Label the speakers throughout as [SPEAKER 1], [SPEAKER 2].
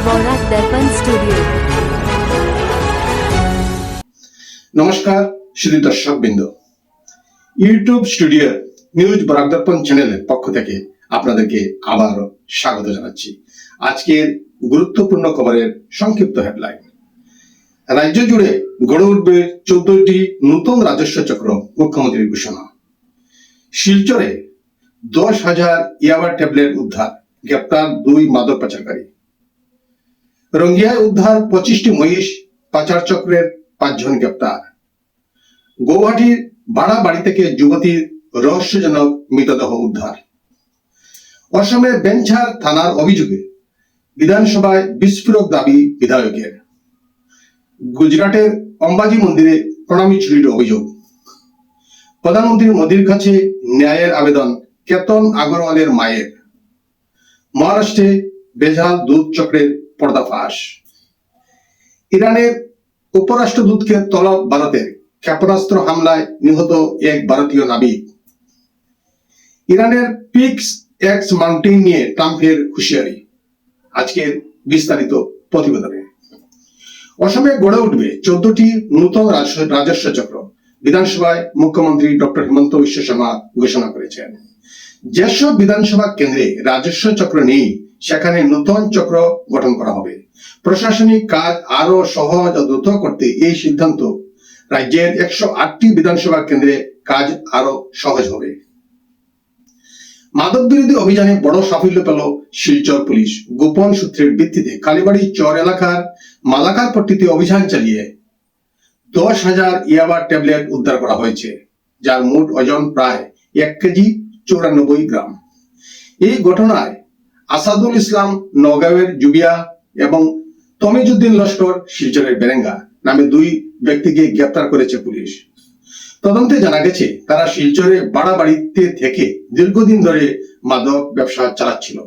[SPEAKER 1] বরাক দর্পণ studio.
[SPEAKER 2] নমস্কার সুধী দর্শকবৃন্দ, YouTube studio news Barak দর্পণ চ্যানেলের পক্ষ থেকে আপনাদেরকে আবারও স্বাগত জানাচ্ছি। আজকের গুরুত্বপূর্ণ খবরের সংক্ষিপ্ত হেডলাইন। রাজ্য জুড়ে গড়ে উঠবে 14টি নতুন রাজস্ব চক্র, মুখ্যমন্ত্রীর ঘোষণা। শিলচরে 10,000 ইয়াবা ট্যাবলেট উদ্ধার, গ্রেপ্তার 2 মাদক পাচারকারী। রঙ্গিয়ায় উদ্ধার 25টি মহিষ, পাচার চক্রের 5 জন গ্রেপ্তার। গৌহাটির ভাড়া বাড়ি থেকে যুবতীর রহস্যজনক মৃতদেহ উদ্ধার। অসমের বেঞ্ছার থানার অভিযোগে বিধানসভায় বিস্ফোরক দাবি বিধায়কের। গুজরাটের অম্বাজি মন্দিরে প্রণামী চুরির অভিযোগ। প্রধানমন্ত্রী মোদীর কাছে ন্যায়ের আবেদন কেতন আগরওয়ালের মায়ের। মহারাষ্ট্রে বেজাল দুধ চক্রের পর্দাফাশ। ইরানের উপরাষ্ট্রদূতকে তলব ভারতের, ক্ষেপণাস্ত্র হামলায় নিহত এক ভারতীয় নাবিক। ইরানের পিক্স এক্স মাউন্টেন নিয়ে ট্রাম্পের হুঁশিয়ারি। আজকের বিস্তারিত প্রতিবেদনে। অসমে গড়ে উঠবে 14টি নতুন রাজস্ব চক্র, বিধানসভায় মুখ্যমন্ত্রী ডক্টর হিমন্ত বিশ্ব শর্মা ঘোষণা করেছেন। যেসব বিধানসভা কেন্দ্রে রাজস্ব চক্র নেই সেখানে নতুন চক্র গঠন করা হবে। প্রশাসনিক কাজ আরো সহজ ও দ্রুত করতে এই সিদ্ধান্ত। রাজ্যের 108টি বিধানসভা কেন্দ্রে কাজ আরো সহজ হবে। মাদক বিরোধী অভিযানে বড় সাফল্য পেল শিলচর পুলিশ। গোপন সূত্রের ভিত্তিতে কালীবাড়ি চর এলাকার মালাকার পট্টিতে অভিযান চালিয়ে 10,000 ইয়াবা ট্যাবলেট উদ্ধার করা হয়েছে, যার মোট ওজন প্রায় 1 কেজি 94 গ্রাম। এই ঘটনায় আসাদুল ইসলাম নওগাঁওয়ের জুবিয়া এবং তমিজউদ্দিন লস্কর শিলচরের বেরেঙ্গা নামে 2 ব্যক্তিকে গ্রেপ্তার করেছে পুলিশ। তদন্তে জানা গেছে তারা শিলচরে ভাড়া বাড়িতে থেকে দীর্ঘদিন ধরে মাদক ব্যবসা চালাচ্ছিল।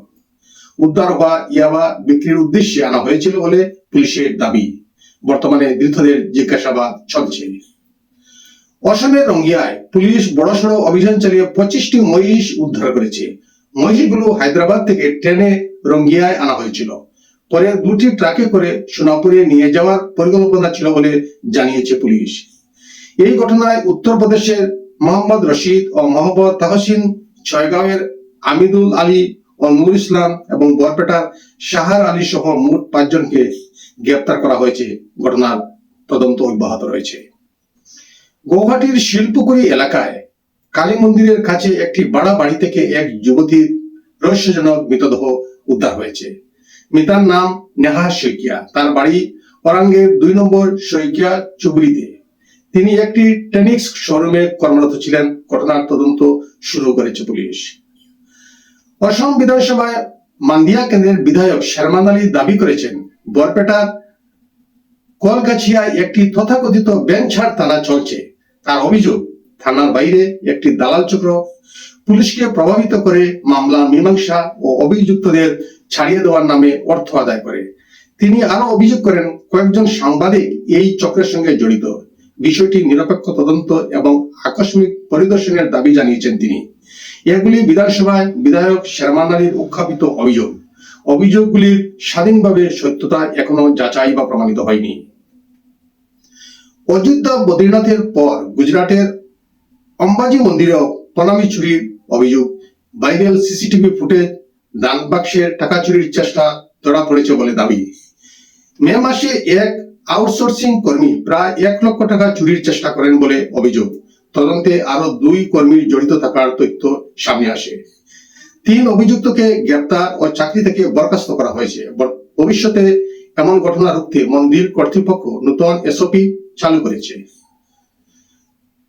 [SPEAKER 2] উদ্ধার হওয়া ইয়াবা বিক্রির উদ্দেশ্যে আনা হয়েছিল বলে পুলিশের দাবি। বর্তমানে ধৃতদের জিজ্ঞাসাবাদ চলছে। অসমের রঙ্গিয়ায় পুলিশ বড়সড় অভিযান চালিয়ে 25টি মহিষ উদ্ধার করেছে। মহিষগুলো হায়দ্রাবাদ থেকে ট্রেনে রঙ্গিয়ায় আনা হয়েছিল। পরে 2টি ট্রাকে করে সোনাপুরে নিয়ে যাওয়ার পরিকল্পনা ছিল বলে জানিয়েছে পুলিশ। এই ঘটনায় উত্তরপ্রদেশের মোহাম্মদ রশিদ ও মোহাম্মদ তাহসিন, ছয়গাঁওয়ের আমিদুল আলী ও নূর ইসলাম এবং বরপেটার শাহার আলী সহ মোট 5 জনকে গ্রেপ্তার করা হয়েছে। ঘটনার তদন্ত অব্যাহত রয়েছে। গৌহাটির শিলপুকুরি এলাকায় কালী মন্দিরের কাছে একটি ভাড়া বাড়ি থেকে এক যুবতীর রহস্যজনক মৃতদেহ উদ্ধার হয়েছে। মৃতার নাম নেহা শইকিয়া। তার বাড়ি ওরাঙ্গের 2 নম্বর শইকিয়া চুবড়িতে। তিনি একটি টেনিক্স শোরুমে কর্মরত ছিলেন। ঘটনার তদন্ত শুরু করেছে পুলিশ। অসম বিধানসভায় মান্দিয়া কেন্দ্রের বিধায়ক শেরমান আলী দাবি করেছেন বরপেটার কলগাছিয়ায় একটি তথাকথিত বেঞ্ছার থানা চলছে। তার অভিযোগ, থানার বাইরে একটি দালাল চক্র পুলিশকে প্রভাবিত করে মামলা মীমাংসা ও অভিযুক্তদের ছাড়িয়ে দেওয়ার নামে অর্থ আদায় করে। তিনি আরো অভিযোগ করেন কয়েকজন সাংবাদিক এই চক্রের সঙ্গে জড়িত। বিষয়টি নিরপেক্ষ তদন্ত এবং আকস্মিক পরিদর্শনের দাবি জানিয়েছেন তিনি। এগুলি বিধানসভায় বিধায়ক শেরমান আলীর উত্থাপিত অভিযোগ। অভিযোগগুলির স্বাধীনভাবে সত্যতা এখনো যাচাই বা প্রমাণিত হয়নি। অযোধ্যা বদ্রীনাথের পর গুজরাটের অম্বাজি মন্দিরেও প্রণামী চুরির অভিযোগ। ভাইরাল সিসিটিভি ফুটেজ দান বাক্সের টাকা চুরির চেষ্টা ধরা পড়েছে বলে দাবি। মে মাসে এক আউটসোর্সিং কর্মী প্রায় 1 লক্ষ টাকা চুরির চেষ্টা করেন বলে অভিযোগ। তদন্তে আরো 2 কর্মীর জড়িত থাকার তথ্য সামনে আসে। 3 অভিযুক্তকে গ্রেপ্তার ও চাকরি থেকে বরখাস্ত করা হয়েছে। ভবিষ্যতে এমন ঘটনা রুখতে মন্দির কর্তৃপক্ষ নতুন এসওপি চালু করেছে।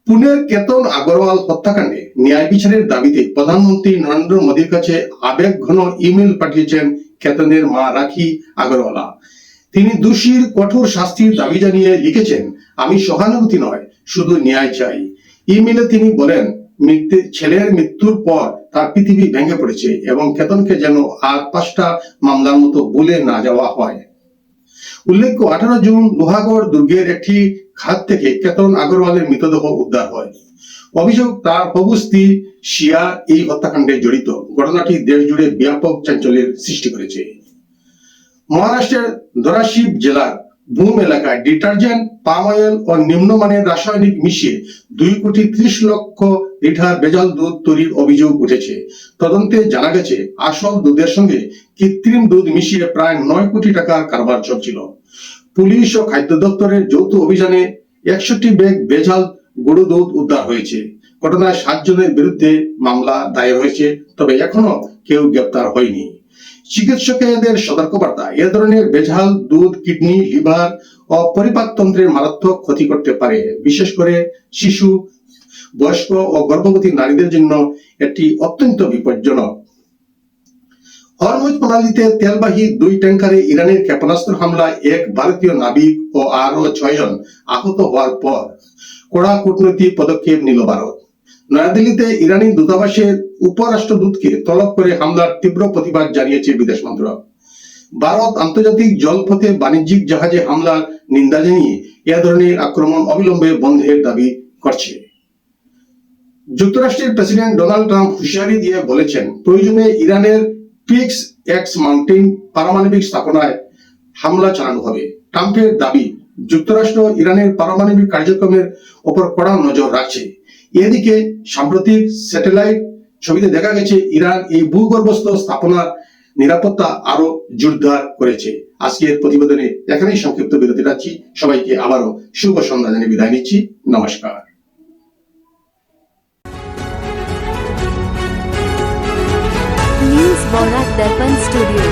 [SPEAKER 2] পুনের কেতন আগরওয়াল হত্যাকাণ্ডে ন্যায় বিচারের দাবিতে প্রধানমন্ত্রী নরেন্দ্র মোদীর কাছে আবেগঘন ইমেল পাঠিয়েছেন কেতনের মা রাখি আগরওয়ালা। তিনি দোষীর কঠোর শাস্তির দাবি জানিয়ে লিখেছেন, আমি সহানুভূতি নয়, শুধু ন্যায় চাই। ইমেলে তিনি বলেন, ছেলের মৃত্যুর পর তার পৃথিবী ভেঙে পড়েছে এবং কেতনকে যেন আর 5টা মামলার মতো বলে না যাওয়া হয়। উল্লেখ্য, 18 জুন লোহাগড় দুর্গের একটি খাদ থেকে কেতন আগরওয়ালের মৃতদেহ উদ্ধার হয়। অভিযোগ, তার হবু স্ত্রী শিয়া এই হত্যাকাণ্ডে জড়িত। ঘটনাটি দেশ জুড়ে ব্যাপক চাঞ্চল্যের সৃষ্টি করেছে। মহারাষ্ট্রের ধরাশিব জেলার ভূম এলাকায় ডিটারজেন্ট, পাম অয়েল ও নিম্নমানের রাসায়নিক মিশিয়ে 2,30,00,000 লিটার ভেজাল দুধ তৈরির অভিযোগ উঠেছে। তদন্তে জানা গেছে আসল দুধের সঙ্গে কৃত্রিম দুধ মিশিয়ে প্রায় 9 কোটি টাকার কারবার চলছিল। পুলিশ ও খাদ্য দপ্তরের যৌথ অভিযানে 61 ব্যাগ ভেজাল গরু দুধ উদ্ধার হয়েছে। ঘটনায় 7 জনের বিরুদ্ধে মামলা দায়ের হয়েছে, তবে এখনো কেউ গ্রেপ্তার হয়নি। চিকিৎসকের সতর্কবার্তা, এ ধরনের ভেজাল দুধ কিডনি, লিভার ও পরিপাকতন্ত্রের মারাত্মক ক্ষতি করতে পারে। বিশেষ করে শিশু, বয়স্ক ও গর্ভবতী নারীদের জন্য এটি অত্যন্ত বিপজ্জনক। হরমুজ প্রণালীতে তেলবাহী 2 ট্যাঙ্কারে ইরানের ক্ষেপণাস্ত্র হামলায় এক ভারতীয় নাবিক ও আরো 6 জন আহত হওয়ার পর কড়া কূটনৈতিক পদক্ষেপ নিল ভারত। নয়াদিল্লিতে ইরানি দূতাবাসের উপরাষ্ট্রদূতকে তলব করে হামলার তীব্র প্রতিবাদ জানিয়েছে বিদেশ মন্ত্রক। ভারত আন্তর্জাতিক জলপথে বাণিজ্যিক জাহাজে হামলার নিন্দা জানিয়ে এ ধরনের আক্রমণ অবিলম্বে বন্ধের দাবি করছে। যুক্তরাষ্ট্রের প্রেসিডেন্ট ডোনাল্ড ট্রাম্প হুঁশিয়ারি দিয়ে বলেছেন, প্রয়োজনে ইরানের পিক্স এক্স মাউন্টেন পারমাণবিক স্থাপনায় হামলা চালানো হবে। ট্রাম্পের দাবি, যুক্তরাষ্ট্র ইরানের পারমাণবিক কার্যক্রমের উপর কড়া নজর রাখছে। এদিকে সাম্প্রতিক স্যাটেলাইট ছবিতে দেখা গেছে ইরান এই ভূগর্ভস্থ স্থাপনার নিরাপত্তা আরো জোরদার করেছে। আজকের প্রতিবেদনে এখানেই সংক্ষিপ্ত বিরতি রাখছি। সবাইকে আবারও শুভ সন্ধ্যা জানিয়ে বিদায় নিচ্ছি। নমস্কার।
[SPEAKER 1] न्यूज बौराक दर्पण स्टूडियो।